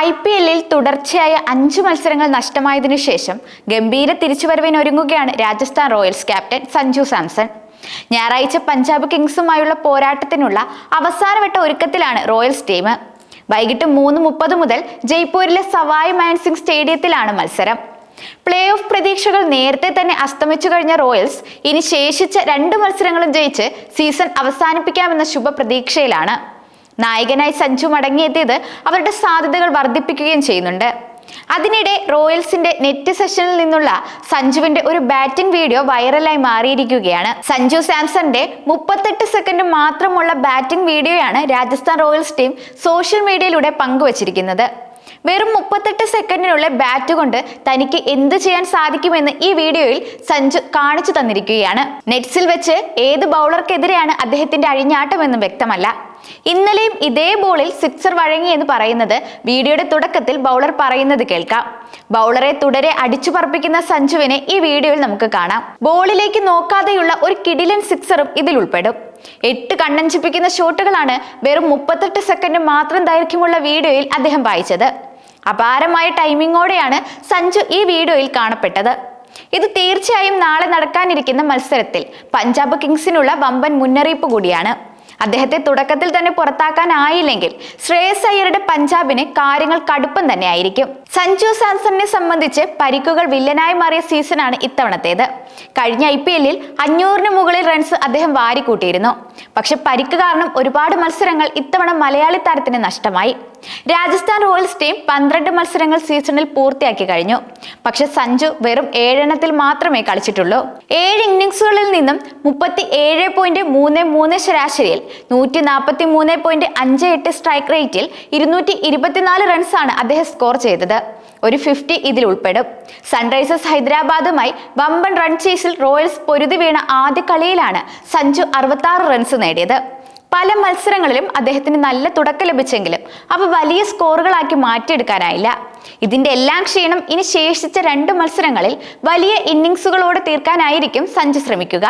IPL-ൽ തുടർച്ചയായ 5 മത്സരങ്ങൾ നഷ്ടമായതിനു ശേഷം ഗംഭീര തിരിച്ചുവരവിനൊരുങ്ങുകയാണ് രാജസ്ഥാൻ റോയൽസ് ക്യാപ്റ്റൻ സഞ്ജു സാംസൺ. ഞായറാഴ്ച പഞ്ചാബ് കിങ്സുമായുള്ള പോരാട്ടത്തിനുള്ള അവസാനവട്ട ഒരുക്കത്തിലാണ് റോയൽസ് ടീം. വൈകിട്ട് 3:30 മുതൽ ജയ്പൂരിലെ സവായ് മാൻസിംഗ് സ്റ്റേഡിയത്തിലാണ് മത്സരം. പ്ലേ ഓഫ് പ്രതീക്ഷകൾ നേരത്തെ തന്നെ അസ്തമിച്ചു കഴിഞ്ഞ റോയൽസ് ഇനി ശേഷിച്ച 2 മത്സരങ്ങളും ജയിച്ച് സീസൺ അവസാനിപ്പിക്കാമെന്ന ശുഭപ്രതീക്ഷയിലാണ്. നായകനായി സഞ്ജു മടങ്ങിയെത്തിയത് അവരുടെ സാധ്യതകൾ വർദ്ധിപ്പിക്കുകയും ചെയ്യുന്നുണ്ട്. അതിനിടെ റോയൽസിന്റെ നെറ്റ് സെഷനിൽ നിന്നുള്ള സഞ്ജുവിന്റെ ഒരു ബാറ്റിംഗ് വീഡിയോ വൈറലായി മാറിയിരിക്കുകയാണ്. സഞ്ജു സാംസന്റെ 38 സെക്കൻഡ് മാത്രമുള്ള ബാറ്റിംഗ് വീഡിയോയാണ് രാജസ്ഥാൻ റോയൽസ് ടീം സോഷ്യൽ മീഡിയയിലൂടെ പങ്കുവച്ചിരിക്കുന്നത്. വെറും 38 സെക്കൻഡിനുള്ള ബാറ്റ് കൊണ്ട് തനിക്ക് എന്ത് ചെയ്യാൻ സാധിക്കുമെന്ന് ഈ വീഡിയോയിൽ സഞ്ജു കാണിച്ചു തന്നിരിക്കുകയാണ്. നെറ്റ്സിൽ വെച്ച് ഏത് ബൗളർക്കെതിരെയാണ് അദ്ദേഹത്തിന്റെ അഴിഞ്ഞാട്ടമെന്നും വ്യക്തമല്ല. ഇന്നലെയും ഇതേ ബോളിൽ സിക്സർ വഴങ്ങിയെന്ന് പറയുന്നത് വീഡിയോയുടെ തുടക്കത്തിൽ ബൗളർ പറയുന്നത് കേൾക്കാം. ബൗളറെ തുടരെ അടിച്ചു പറപ്പിക്കുന്ന സഞ്ജുവിനെ ഈ വീഡിയോയിൽ നമുക്ക് കാണാം. ബോളിലേക്ക് നോക്കാതെയുള്ള ഒരു കിടിലൻ സിക്സറും ഇതിൽ ഉൾപ്പെടും. 8 കണ്ണഞ്ചിപ്പിക്കുന്ന ഷോട്ടുകളാണ് വെറും 38 സെക്കൻഡ് മാത്രം ദൈർഘ്യമുള്ള വീഡിയോയിൽ അദ്ദേഹം വായിച്ചത്. അപാരമായ ടൈമിങ്ങോടെയാണ് സഞ്ജു ഈ വീഡിയോയിൽ കാണപ്പെട്ടത്. ഇത് തീർച്ചയായും നാളെ നടക്കാനിരിക്കുന്ന മത്സരത്തിൽ പഞ്ചാബ് കിങ്സിനുള്ള വമ്പൻ മുന്നറിയിപ്പ് കൂടിയാണ്. അദ്ദേഹത്തെ തുടക്കത്തിൽ തന്നെ പുറത്താക്കാനായില്ലെങ്കിൽ ശ്രേയസ് അയ്യരുടെ പഞ്ചാബിന് കാര്യങ്ങൾ കടുപ്പം തന്നെ ആയിരിക്കും. സഞ്ജു സാംസണിനെ സംബന്ധിച്ച് പരിക്കുകൾ വില്ലനായി മാറിയ സീസണാണ് ഇത്തവണത്തേത്. കഴിഞ്ഞ IPL-ൽ 500-ന് മുകളിൽ റൺസ് അദ്ദേഹം വാരിക്കൂട്ടിയിരുന്നു. പക്ഷെ പരിക്ക് കാരണം ഒരുപാട് മത്സരങ്ങൾ ഇത്തവണ മലയാളി താരത്തിന് നഷ്ടമായി. രാജസ്ഥാൻ റോയൽസ് ടീം 12 മത്സരങ്ങൾ സീസണിൽ പൂർത്തിയാക്കി കഴിഞ്ഞു. പക്ഷെ സഞ്ജു വെറും 7 എണ്ണത്തിൽ മാത്രമേ കളിച്ചിട്ടുള്ളൂ. 7 ഇന്നിംഗ്സുകളിൽ നിന്നും 37.33 ശരാശരിയിൽ 143.58 സ്ട്രൈക്ക് റേറ്റിൽ 224 റൺസാണ് അദ്ദേഹം സ്കോർ ചെയ്തത്. ഒരു 50 ഇതിൽ ഉൾപ്പെടും. സൺറൈസേഴ്സ് ഹൈദരാബാദുമായി വമ്പൻ റൺ ചേസിൽ റോയൽസ് പൊരുതി വീണ ആദ്യ കളിയിലാണ് സഞ്ജു 66 റൺസ് നേടിയത്. പല മത്സരങ്ങളിലും അദ്ദേഹത്തിന് നല്ല തുടക്കം ലഭിച്ചെങ്കിലും അവ വലിയ സ്കോറുകളാക്കി മാറ്റിയെടുക്കാനായില്ല. ഇതിന്റെ എല്ലാം ക്ഷീണം ഇനി ശേഷിച്ച 2 മത്സരങ്ങളിൽ വലിയ ഇന്നിംഗ്സുകളോടെ തീർക്കാനായിരിക്കും സഞ്ജു ശ്രമിക്കുക.